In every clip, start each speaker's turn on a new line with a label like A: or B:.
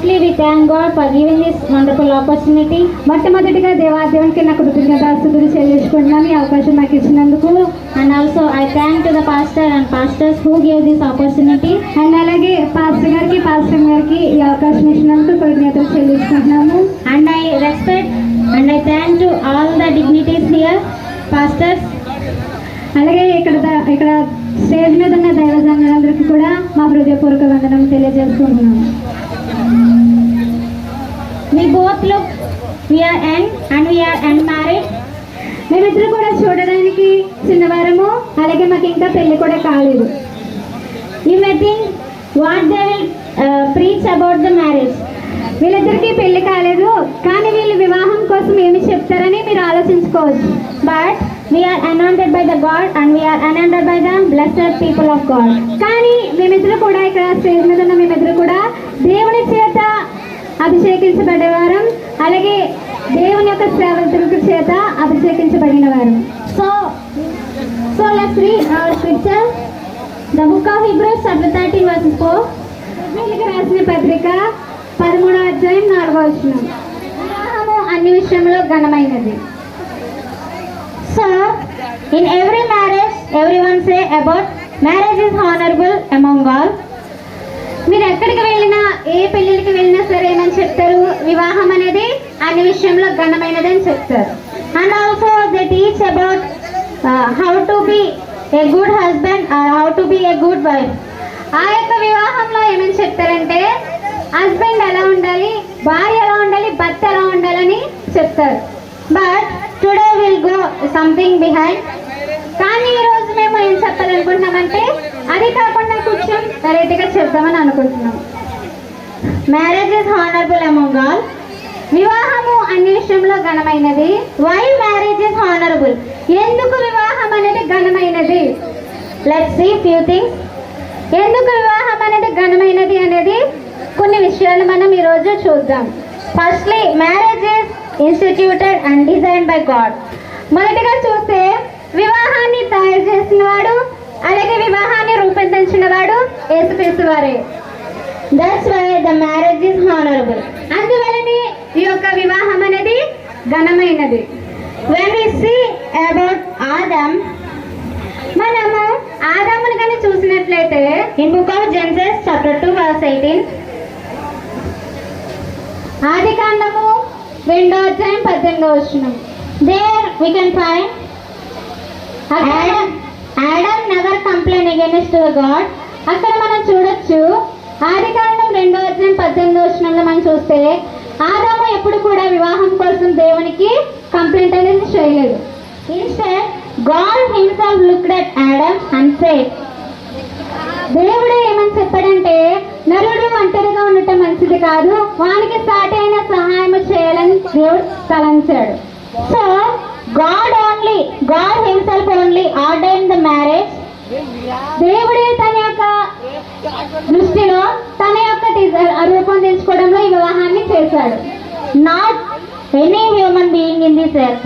A: Firstly, we thank God for giving this wonderful opportunity.
B: మొట్టమొదటిగా దేవునికి నా కృతజ్ఞతాస్తుతులు చెల్లించుకుంటున్నాను ఈ అవకాశం నాకు ఇచ్చినందుకు.
A: And also I thank to the pastor and pastors who gave this opportunity.
B: And అలాగే పాస్టర్ గారికి ఈ అవకాశం ఇచ్చినందుకు కృతజ్ఞతలు చెల్లించుకుంటున్నాము.
A: And I respect and I thank to all the dignitaries here, pastors.
B: అలాగే ఇక్కడ స్టేజ్ మీద ఉన్న దైవజనులందరికీ కూడా మా హృదయపూర్వక వందనం తెలియజేసుకుంటున్నాము.
A: We both look, we are young and we are unmarried.
B: మేమిద్దరు కూడా చూడడానికి చిన్నవారము, అలాగే మాకు ఇంకా పెళ్లి కూడా కాలేదు.
A: You may think what they will preach about the marriage.
B: వీళ్ళిద్దరికి పెళ్లి కాలేదు, కానీ వీళ్ళు వివాహం కోసం ఏమి చెప్తారని మీరు ఆలోచించుకోవచ్చు.
A: But we are anointed by the God and we are anointed by the blessed people of God.
B: కానీ మేమిద్దరు కూడా ఇక్కడ స్టేజ్ మీద ఉన్న మేమిద్దరు కూడా దేవుని చేత అభిషేకించబడేవారం, అలాగే దేవుని యొక్క సేవకుల చేత అభిషేకించబడిన వారు.
A: So let's read our scripture. The book of Hebrews chapter 13 verses 4.
B: వీళ్ళకి రాసిన పత్రిక 13వ అధ్యాయం 4వ వచనం. వివాహము అన్ని విషయంలో ఘనమైనది.
A: So in every marriage everyone say about marriage is honorable among all.
B: మీరు ఎక్కడికి వెళ్ళినా, ఏ పెళ్లికి వెళ్ళినా సరే ఏమని చెప్తారు? వివాహం అనేది అన్ని విషయంలో ఘనమైనది అని చెప్తారు.
A: And also they teach about how to be a good husband or how to be a good wife.
B: ఆ యొక్క వివాహంలో ఏమని చెప్తారంటే హస్బెండ్ ఎలా ఉండాలి, భార్య ఎలా ఉండాలి, భర్త ఎలా ఉండాలని చెప్తారు.
A: But today we'll go something behind.
B: కానీ ఈ రోజు మేము ఏం చెప్పాలనుకుంటున్నామంటే అది కాకుండా కొంచెం వెరైటీగా చెప్దామని అనుకుంటున్నాం.
A: Marriage is honorable among all.
B: వివాహము అన్ని విషయంలో ఘనమైనది.
A: Why marriage is honorable?
B: ఎందుకు వివాహం అనేది ఘనమైనది?
A: Let's see few things.
B: ఎందుకు వివాహం అనేది ఘనమైనది అనేది కొన్ని విషయాలు మనం ఈరోజు చూద్దాం.
A: Firstly, marriage is instituted and designed by God.
B: మొదటిగా చూస్తే వివాహాన్ని తయారు చేసిన వాడు, అలాగే వివాహాన్ని రూపొందించిన వాడు యేసుక్రీస్తు వారే.
A: That's why the marriage is honorable.
B: అందువలనే ఈ యొక్క వివాహం అనేది ఘనమైనది.
A: When we see about Adam,
B: మనము ఆదాముని కానీ చూసినట్లయితే
A: in book of Genesis chapter 2 verse 18,
B: ఆది కాండము 2వ అధ్యాయం 18వ వచనం.
A: there we can find Adam never complained against God.
B: అక్కడ మనం చూడొచ్చు, ఆది కాండం 2వ అధ్యాయం 18వ వచనంలో మనం చూస్తే ఆదాము ఎప్పుడు కూడా వివాహం కోసం దేవునికి కంప్లైంట్ అనేది చేయలేదు.
A: Instead, God himself looked at Adam and said,
B: దేవుడే ఏమని చెప్పాడంటే నరుడు ఒంటరిగా ఉండటం మంచిది కాదు, వానికి సాటి అయిన సహాయం చేయాలని దేవుడు తలంచాడు.
A: so God himself only ordained the marriage.
B: దేవుడే తన యొక్క దృష్టిలో తన యొక్క రూపొందించుకోవడంలో ఈ వివాహాన్ని చేశాడు.
A: Not any human being in this earth.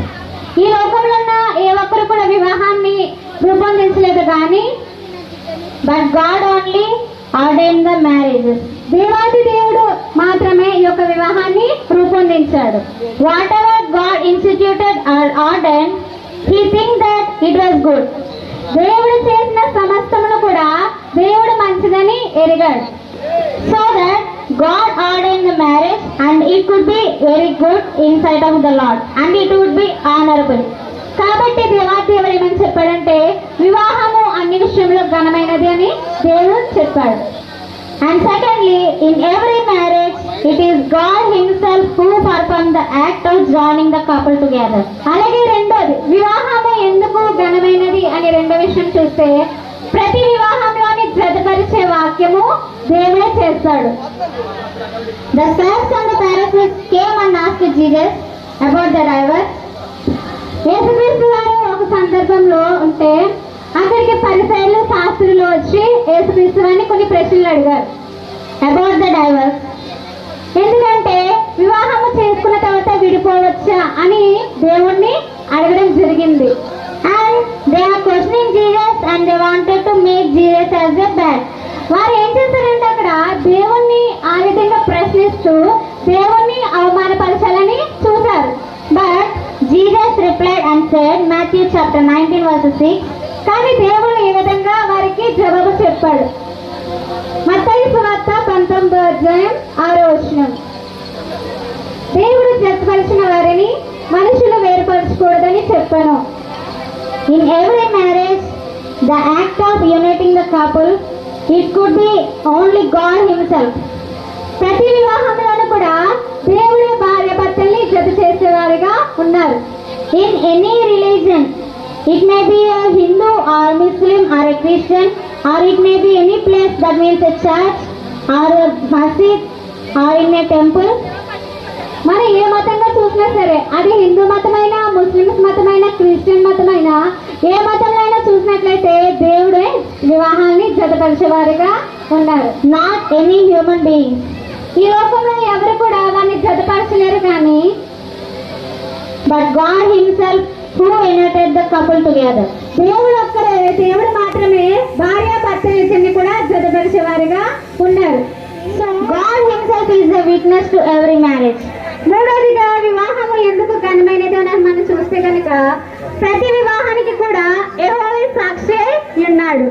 B: ఈ లోకంలో ఉన్న ఏ ఒక్కరు కూడా వివాహాన్ని రూపొందించలేదు, కానీ
A: But God only ordained the marriages.
B: దేవాది దేవుడు మాత్రమే ఈ యొక్క వివాహాన్ని రూపొందించాడు.
A: Whatever God instituted or ordained, he think that it was good.
B: దేవుడు చేసిన సమస్తమును కూడా దేవుడు మంచిదని ఎరిగాడు.
A: So that God ordained the marriage and it could be very good in sight of the Lord and it would be honorable.
B: కాబట్టి దేవాదేవుడు ఏమని చెప్పాడంటే వివాహము అన్ని విషయంలో ఘనమైనది అని దేవుడు చెప్పాడు.
A: And secondly, in every marriage, it is God himself who performed the act of joining the couple together.
B: అలాగే రెండోది, వివాహము ఎందుకు ఘనమైనది అనే రెండో విషయం చూస్తే ప్రతి వివాహంలోని జతపరిచే వాక్యము దేవుడే చేస్తాడు.
A: The scribes and the Pharisees came and asked Jesus about the divorce.
B: యేసుక్రీస్తు వారు ఒక సందర్భంలో ఉంటే అక్కడికి పరిసయ్యులు శాస్త్రులు వచ్చి యేసుక్రీస్తు వారిని కొన్ని ప్రశ్నలు అడిగారు
A: about the divorce.
B: ఎందుకంటే వివాహము చేసుకున్న తర్వాత విడిపోవచ్చా అని దేవుణ్ణి అడగడం జరిగింది.
A: And they are questioning Jesus and they wanted to make Jesus as a bad.
B: వారు ఏం చేశారంటే అక్కడ దేవుణ్ణి ఆ విధంగా ప్రశ్నిస్తూ దేవుణ్ణి అవమానపరచాలని చూశారు.
A: But Jesus replied and said, Matthew chapter 19 verse 6,
B: కానీ దేవుడు ఈ విధంగా వారికి జవాబు చెప్పాడు. మత్తయి సువార్త 19:6. దేవుడు జతపరిచిన వారిని మనుషులు వేరుపరచకూడదని చెప్పాను.
A: In every marriage, the act of uniting the couple, it could be only God himself.
B: ప్రతి వివాహంలోనూ కూడా దేవుడు భార్య భర్తల్ని జత చేసేవారుగా ఉన్నారు.
A: In any religion, it may be a Hindu or Muslim or a Christian, or it may be any place that means a church or a masjid or in a temple.
B: మనం ఏ మతంగా చూసినా సరే, అది హిందూ మతమైనా, ముస్లిమ్స్ మతమైనా, క్రిస్టియన్ మతమైనా, ఏ మతంలో అయినా చూసినట్లయితే దేవుడే వివాహాన్ని జతపరిచేవారుగా ఉన్నారు.
A: Not any human being.
B: ఈ లోకంలో ఎవరు కూడా వారిని జతపరచలేరు, కానీ
A: But God himself who united the couple together.
B: దేవుడు మాత్రమే భార్య భర్త ఇద్దరిని కూడా జతపరిచేవారుగా ఉన్నారు.
A: So God himself is the witness to every marriage.
B: మూడవదిగా వివాహము ఎందుకు ఘనమైనది అని మనం చూస్తే కనుక ప్రతి వివాహానికి కూడా యెహోవా సాక్షి ఉన్నాడు.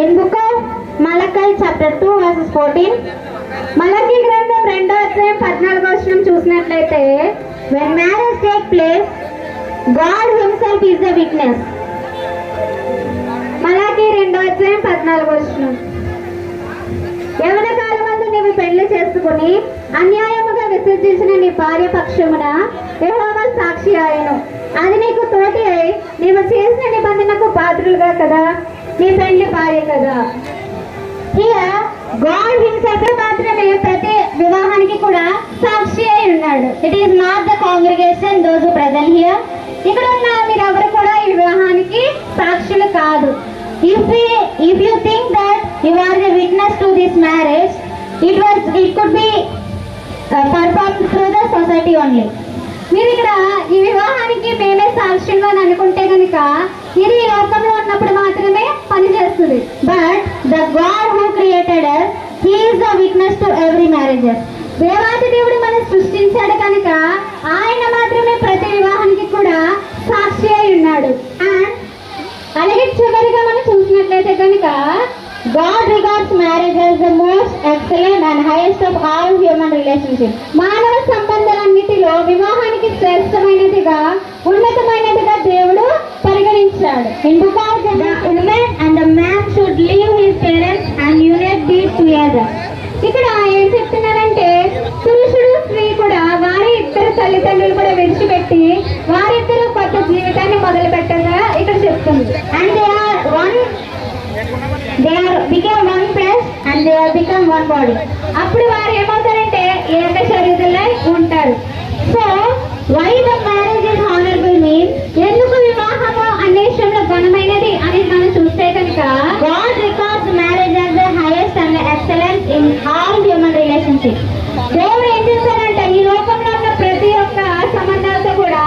A: In book of Malachi chapter 2 verses 14,
B: మలకీ గ్రంథం 2:14 చూసినట్లయితే,
A: when marriage take place, God himself is the witness.
B: మలకీ 2:14 యవన కాలమందు నీవు పెళ్లి చేసుకుని అన్యాయముగా విసర్జించిన నీ భార్య పక్షమున యెహోవా సాక్షి ఆయను. అది నీకు తోటి అయి నీవు చేసిన నిబంధనకు పాత్రులుగా కదా, నీ పెళ్లి భార్య కదా.
A: Here God himself
B: మాత్రమే ప్రతి వివాహానికి కూడా సాక్షి అయి ఉన్నాడు.
A: it is not the congregation, those who present here.
B: ఇక్కడ ఉన్న మీరెవరు కూడా ఈ వివాహానికి సాక్షులు కాదు.
A: If you think that you are the witness to this marriage, it could be performed through the society only.
B: మీరు ఇక్కడ ఈ వివాహానికి మేమే సాక్ష్యంగా అని అనుకుంటే కనుక ఇది ఈ లోకంలో ఉన్నప్పుడు మాత్రమే పనిచేస్తుంది.
A: But the God who created us, he is the witness to every marriage.
B: దేవాది దేవుడు మనం సృష్టించాడు కనుక ఆయన మాత్రమే ప్రతి వివాహానికి కూడా సాక్షి అయి ఉన్నాడు. అండ్ అలాగే చివరిగా మనం చూసినట్లయితే కనుక
A: God regards marriage as the most excellent and highest of all human relationships.
B: మానవ సంబంధాలన్నిటిలో వివాహానికి శ్రేష్టమైనదిగా ఉన్నతమైనదిగా దేవుడు పరిగణించాడు.
A: In book of the woman and the man should leave his parents and unite these together.
B: ఇక్కడ ఏం చెప్తున్నారంటే పురుషుడు స్త్రీ కూడా వారి ఇద్దరు తల్లిదండ్రులు కూడా విడిచిపెట్టి వారిద్దరూ కొత్త జీవితాన్ని మొదలు పెట్టగా ఇక్కడ చెప్తుంది.
A: And they are become one flesh and they are become one body.
B: అప్పుడు వారు ఏమవుతారంటే ఏక శరీరులై ఉంటారు.
A: So why the marriage is honorable means,
B: ఎందుకు వివాహము అనే విషయంలో ఘనమైనది అని మనం చూస్తే కనుక
A: God regards marriage as the highest and the excellent in all human relationships.
B: దేవుడు ఏం చేశారంటే ఈ లోకంలో ఉన్న ప్రతి ఒక్క సంబంధాలతో కూడా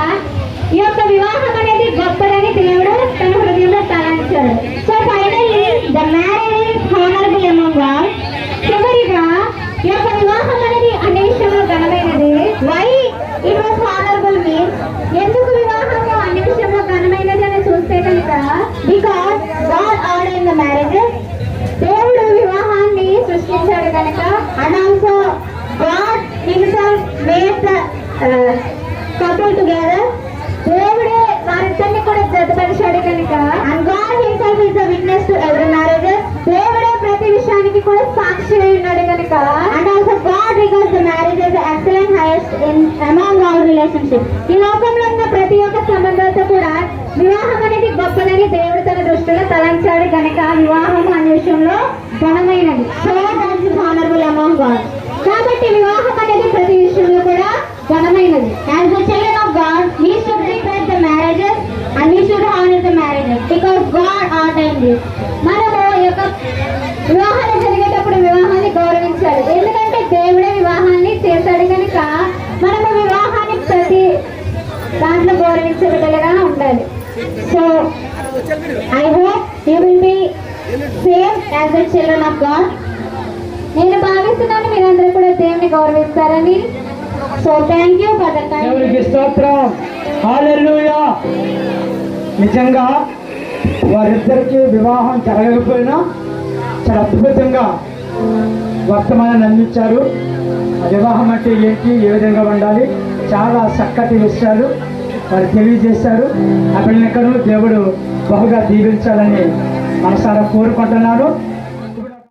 B: ఈ యొక్క వివాహం అనేది గొప్పదని దేవుడు తన హృదయంలో తలంచాడు.
A: So finally the marriage is honorable among God.
B: చివరిగా ఈ యొక్క వివాహం అనేది అనే విషయంలో ఘనమైనది.
A: Why it was honorable means,
B: ఎందుకు వివాహము అన్ని విషయంలో ఘనమైనది అని చూస్తే కనుక
A: because God ordained the marriages
B: దేవుడు వివాహాన్ని సృష్టించాడు కనుక,
A: and also God himself made the couple together.
B: దేవుడే వారిద్దరిని కూడా జతపరిచాడు కనుక,
A: And God himself is the witness to every marriage.
B: దేవుడే ప్రతి విషయానికి కూడా సాక్షి అయి ఉన్నాడు కనుక,
A: And also God regards the marriage as the excellent highest in among all relationships.
B: ఈ లోకంలో ఉన్న ప్రతి ఒక్క సంబంధాలతో కూడా వివాహం అనేది గొప్పదని దేవుడు తన దృష్టిలో తలంచాడు కనుక వివాహం అనే విషయంలో ఘనమైనది.
A: So that is honorable among God.
B: కాబట్టి వివాహం అనేది ప్రతి విషయంలో కూడా ఘనమైనది.
A: As the children of God, we should respect the marriages and we should honor the marriages because God ordained this.
B: మనము ఈ యొక్క వివాహాలు జరిగేటప్పుడు వివాహాన్ని గౌరవించాలి. ఎందుకంటే దేవుడే వివాహాన్ని చేశాడు కనుక మనము వివాహాన్ని ప్రతి దాంట్లో గౌరవించే విధంగా ఉండాలి.
A: So I hope you will be same as the children of God.
B: నేను భావిస్తున్నాను మీరందరూ కూడా దేవుని గౌరవిస్తారని.
A: So thank you for the kind.
C: దేవునికి స్తోత్రం. హల్లెలూయా. నిజంగా వారిద్దరికి వివాహం జరగకపోయినా చాలా అద్భుతంగా వర్తమానాన్ని అందించారు. ఆ వివాహం అంటే ఏంటి, ఏ విధంగా ఉండాలి, చాలా చక్కటి విషయాలు వారు తెలియజేశారు. ఆ పిల్లనికను దేవుడు బహుగా దీవించాలని మనసారా కోరుకుంటున్నాను.